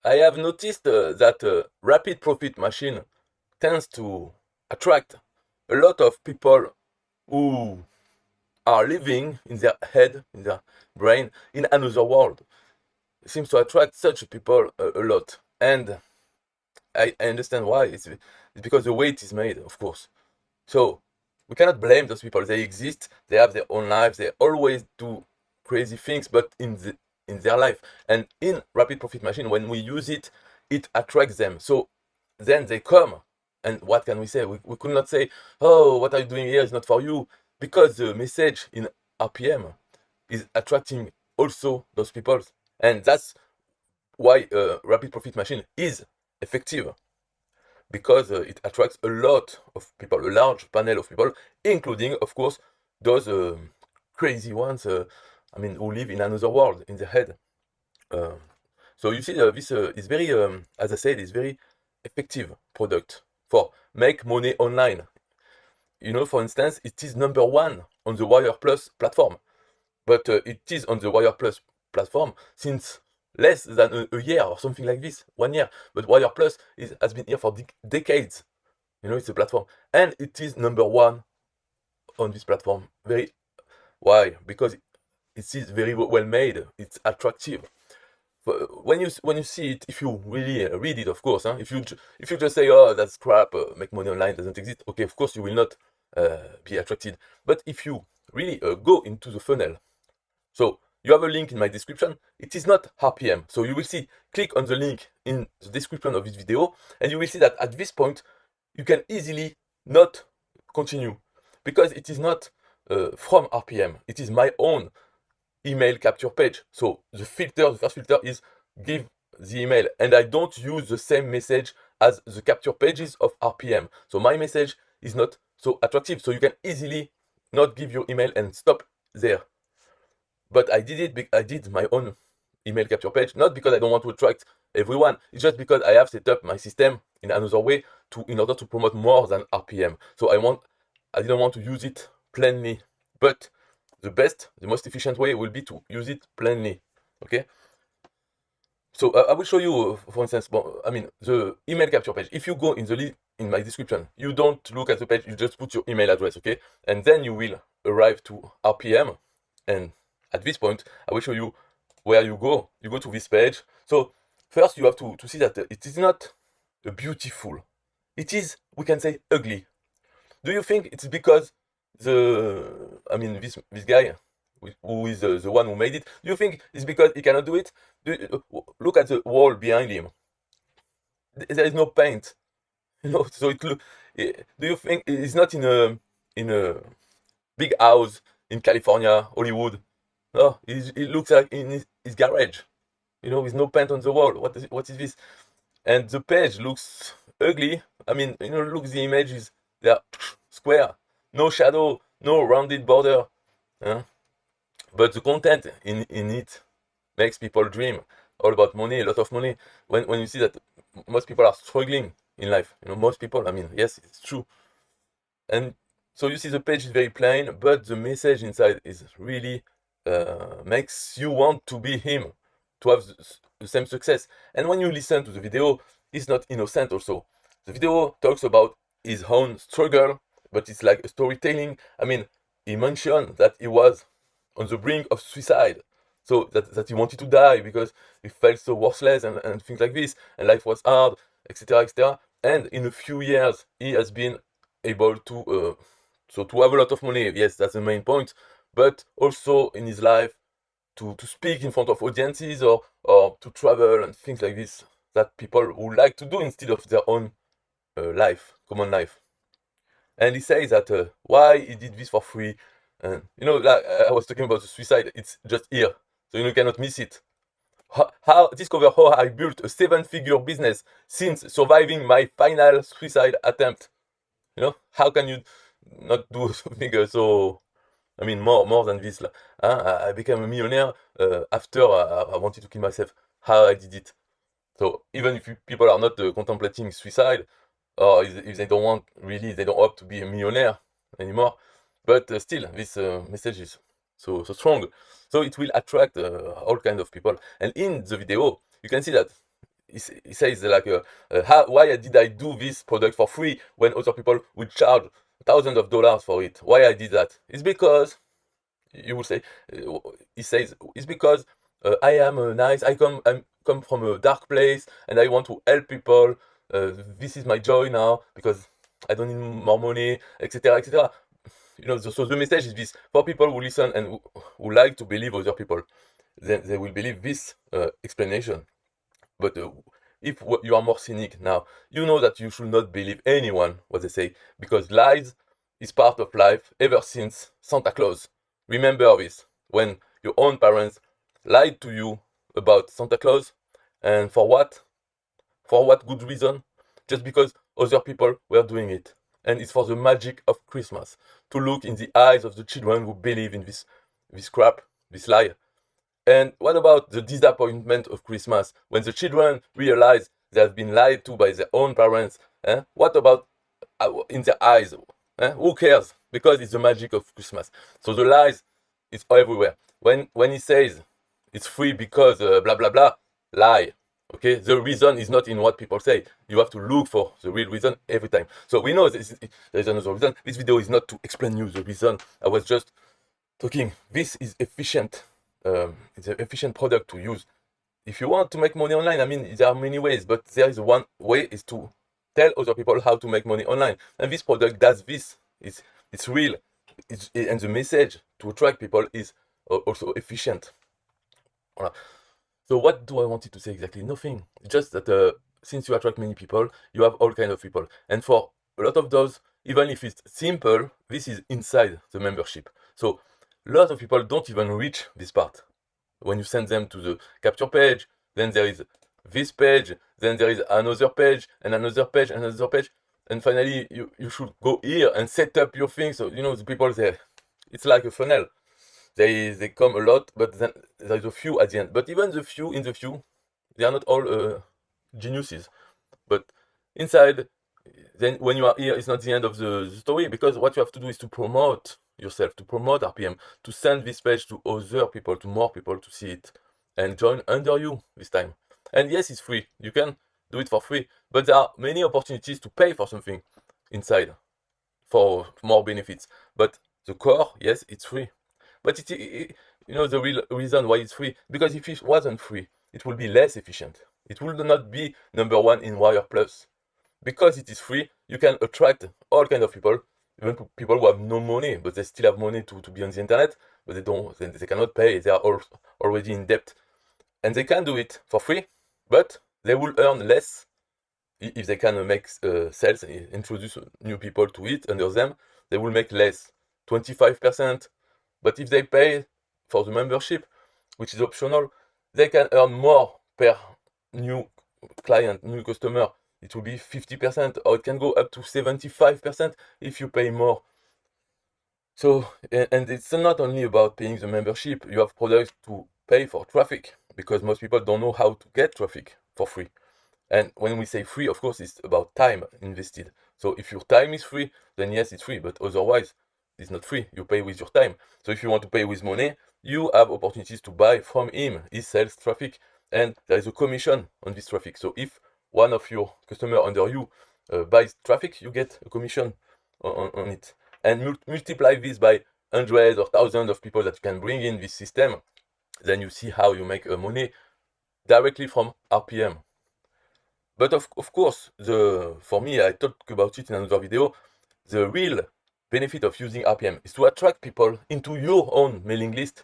I have noticed that rapid profit machine tends to attract a lot of people who are living in their head, in their brain, in another world. It seems to attract such people a lot. And I understand why. It's because the way it is made, of course. So we cannot blame those people. They exist, they have their own lives, they always do crazy things, but in their life. And in rapid profit machine, when we use it, it attracts them. So then they come. And what can we say? We could not say, oh, what are you doing here is not for you, because the message in RPM is attracting also those people. And that's why rapid profit machine is effective, because it attracts a lot of people, a large panel of people, including, of course, those crazy ones, who live in another world in their head. Uh, so you see, this is very, as I said, is very effective product for make money online. For instance, it is number one on the Wire Plus platform, but it is on the Wire Plus platform since less than a year or something like this, 1 year. But Wire Plus has been here for decades. It's a platform, and it is number one on this platform. Why? Because it is very well made. It's attractive. When you see it, if you really read it, of course, if you just say, oh, that's crap, make money online doesn't exist, okay, of course you will not be attracted. But if you really go into the funnel, so you have a link in my description. It is not RPM. So you will see, click on the link in the description of this video, and you will see that at this point, you can easily not continue, because it is not from RPM. It is my own email capture page. So the first filter is give the email, and I don't use the same message as the capture pages of RPM. So my message is not so attractive. So you can easily not give your email and stop there. But I did my own email capture page, not because I don't want to attract everyone. It's just because I have set up my system in another way in order to promote more than RPM. So I didn't want to use it plainly. But the most efficient way will be to use it plainly. Okay. So I will show you, for instance, the email capture page. If you go in the link in my description, you don't look at the page, you just put your email address, okay? And then you will arrive to RPM. And at this point, I will show you where you go. You go to this page. So first you have to see that it is not beautiful. It is, we can say, ugly. Do you think it's because this guy who is the one who made it, do you think it's because he cannot do it? Look at the wall behind him. There is no paint, so do you think it's not in a big house in California, Hollywood? No, it looks like in his garage, with no paint on the wall. What is this? And the page looks ugly. Look, the images, they are square, no shadow, no rounded border. Huh? But the content in it makes people dream all about money, a lot of money. When you see that most people are struggling in life, most people, yes, it's true. And so you see the page is very plain, but the message inside is really makes you want to be him, to have the same success. And when you listen to the video, it's not innocent also. The video talks about his own struggle, but it's like a storytelling. He mentioned that he was on the brink of suicide. So that he wanted to die because he felt so worthless and things like this, and life was hard, etc., etc. And in a few years, he has been able to to have a lot of money. Yes, that's the main point. But also in his life, to speak in front of audiences, or to travel and things like this, that people would like to do instead of their own common life. And he says that why he did this for free. And like I was talking about the suicide, it's just here, so you cannot miss it. How discover how I built a 7-figure business since surviving my final suicide attempt. How can you not do something more than this? I became a millionaire after I wanted to kill myself. How I did it. So even if people are not contemplating suicide, or if they don't want, really, they don't hope to be a millionaire anymore, but still, this message is so strong. So it will attract all kinds of people. And in the video, you can see that he says like, why did I do this product for free when other people would charge thousands of dollars for it? Why I did that? It's because you will say, he says, it's because I am nice. I come from a dark place and I want to help people. This is my joy now because I don't need more money, etc., etc. So the message is this: for people who listen and who like to believe other people, then they will believe this explanation. But if you are more cynic now, you know that you should not believe anyone what they say, because lies is part of life ever since Santa Claus. Remember this: when your own parents lied to you about Santa Claus, and for what? For what good reason? Just because other people were doing it. And it's for the magic of Christmas, to look in the eyes of the children who believe in this crap, this lie. And what about the disappointment of Christmas when the children realize they have been lied to by their own parents? What about in their eyes? Who cares? Because it's the magic of Christmas. So the lies is everywhere. When he says it's free because blah blah blah, lie. Okay, the reason is not in what people say. You have to look for the real reason every time. So we know there's another reason. This video is not to explain you the reason. I was just talking. This is efficient. It's an efficient product to use. If you want to make money online, I mean, there are many ways, but there is one way is to tell other people how to make money online. And this product does this. It's real. And the message to attract people is also efficient. Voilà. So what do I wanted to say exactly? Nothing. Just that since you attract many people, you have all kinds of people. And for a lot of those, even if it's simple, this is inside the membership. So a lot of people don't even reach this part. When you send them to the capture page, then there is this page, then there is another page, and another page, and another page. And finally, you should go here and set up your thing. So, the people there, it's like a funnel. They come a lot, but then there's a few at the end. But even the few in the few, they are not all geniuses. But inside, then when you are here, it's not the end of the story, because what you have to do is to promote yourself, to promote RPM, to send this page to other people, to more people to see it, and join under you this time. And yes, it's free. You can do it for free, but there are many opportunities to pay for something inside for more benefits. But the core, yes, it's free. But the real reason why it's free, because if it wasn't free, it would be less efficient. It would not be number one in Wire Plus. Because it is free, you can attract all kinds of people, even people who have no money, but they still have money to be on the internet, but they cannot pay, they are already in debt. And they can do it for free, but they will earn less if they can make sales, introduce new people to it under them. They will make less, 25%. But if they pay for the membership, which is optional, they can earn more per new client, new customer. It will be 50%, or it can go up to 75% if you pay more. So, and it's not only about paying the membership. You have products to pay for traffic, because most people don't know how to get traffic for free. And when we say free, of course, it's about time invested. So if your time is free, then yes, it's free. But otherwise, it's not free. You pay with your time. So if you want to pay with money, you have opportunities to buy from him. He sells traffic, and there is a commission on this traffic. So if one of your customers under you buys traffic, you get a commission on it. And multiply this by hundreds or thousands of people that you can bring in this system. Then you see how you make money directly from RPM. But of course, for me, I talked about it in another video, the real benefit of using RPM is to attract people into your own mailing list.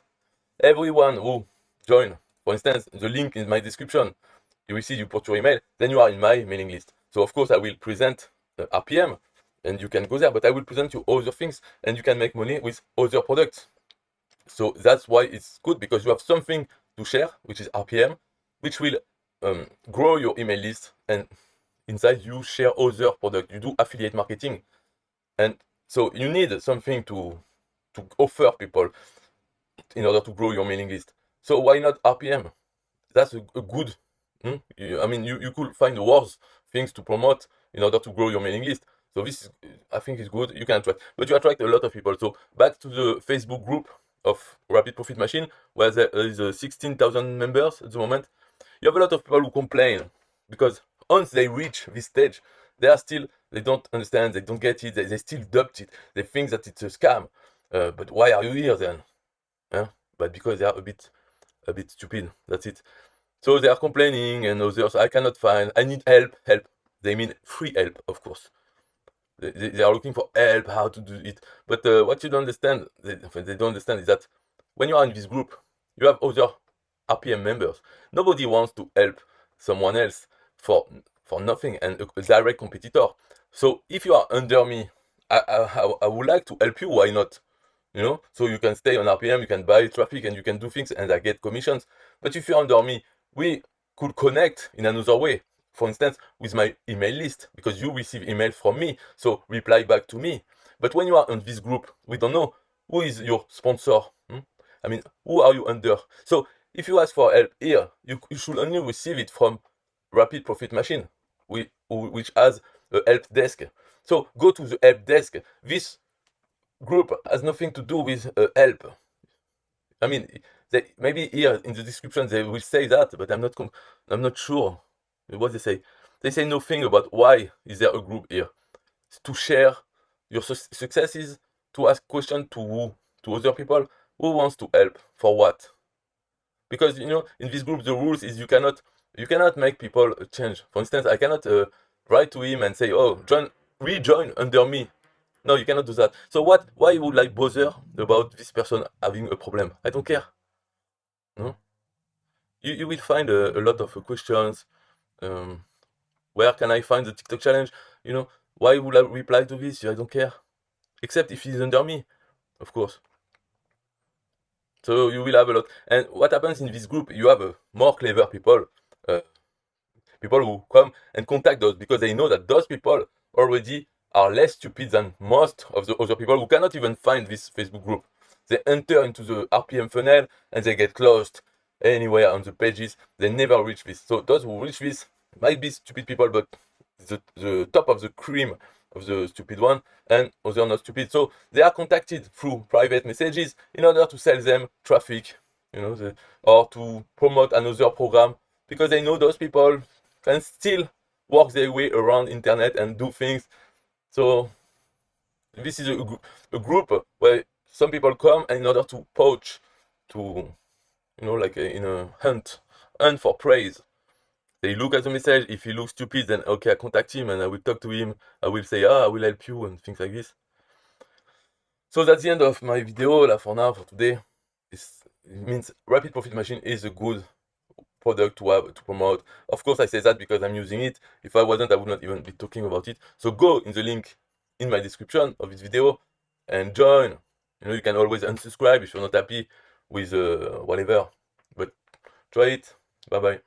Everyone who join, for instance, the link in my description, you put your email, then you are in my mailing list. So of course I will present RPM, and you can go there, but I will present you other things, and you can make money with other products. So that's why it's good, because you have something to share, which is RPM, which will grow your email list, and inside you share other products. You do affiliate marketing, and so you need something to offer people in order to grow your mailing list. So why not RPM? That's a good. You could find the worst things to promote in order to grow your mailing list. So this, I think, is good. You can attract, but you attract a lot of people. So back to the Facebook group of Rapid Profit Machine, where there is 16,000 members at the moment. You have a lot of people who complain because once they reach this stage, they don't understand, they don't get it, they still doubt it, they think that it's a scam. But why are you here then? Yeah? But because they are a bit stupid. That's it. So they are complaining, and others, I cannot find, I need help, help. They mean free help, of course. They are looking for help, how to do it. But what you don't understand, they don't understand is that when you are in this group, you have other RPM members. Nobody wants to help someone else for nothing, and a direct competitor. So if you are under me, I would like to help you. Why not? You know, so you can stay on RPM, you can buy traffic, and you can do things, and I get commissions. But if you're under me, we could connect in another way. For instance, with my email list, because you receive email from me, so reply back to me. But when you are on this group, we don't know who is your sponsor. I mean, who are you under? So if you ask for help here, you should only receive it from Rapid Profit Machine, which has a help desk. So go to the help desk. This group has nothing to do with help. I mean, maybe here in the description they will say that, but I'm not sure what they say. They say nothing about why is there a group here. It's to share your successes, to ask questions to other people who wants to help for what. Because you know, in this group the rules is you cannot make people change. For instance, I cannot write to him and say, oh, rejoin under me. No, you cannot do that. So why you would like bother about this person having a problem? I don't care. No? You will find a lot of questions. Where can I find the TikTok challenge? You know, why would I reply to this? I don't care. Except if he's under me, of course. So you will have a lot. And what happens in this group, you have more clever people, people who come and contact us because they know that those people already are less stupid than most of the other people who cannot even find this Facebook group. They enter into the RPM funnel and they get lost anywhere on the pages. They never reach this. So those who reach this might be stupid people, but the top of the cream of the stupid one, and others are not stupid. So they are contacted through private messages in order to sell them traffic, you know, or to promote another program, because they know those people can still work their way around internet and do things. So this is a group where some people come in order to poach, to, you know, like in a hunt for praise. They look at the message. If he looks stupid, then okay, I contact him and I will talk to him. I will say, I will help you and things like this. So that's the end of my video for now, for today. It means Rapid Profit Machine is a good product to have, to promote. Of course, I say that because I'm using it. If I wasn't, I would not even be talking about it. So go in the link in my description of this video and join. You know, you can always unsubscribe if you're not happy with whatever. But try it. Bye bye.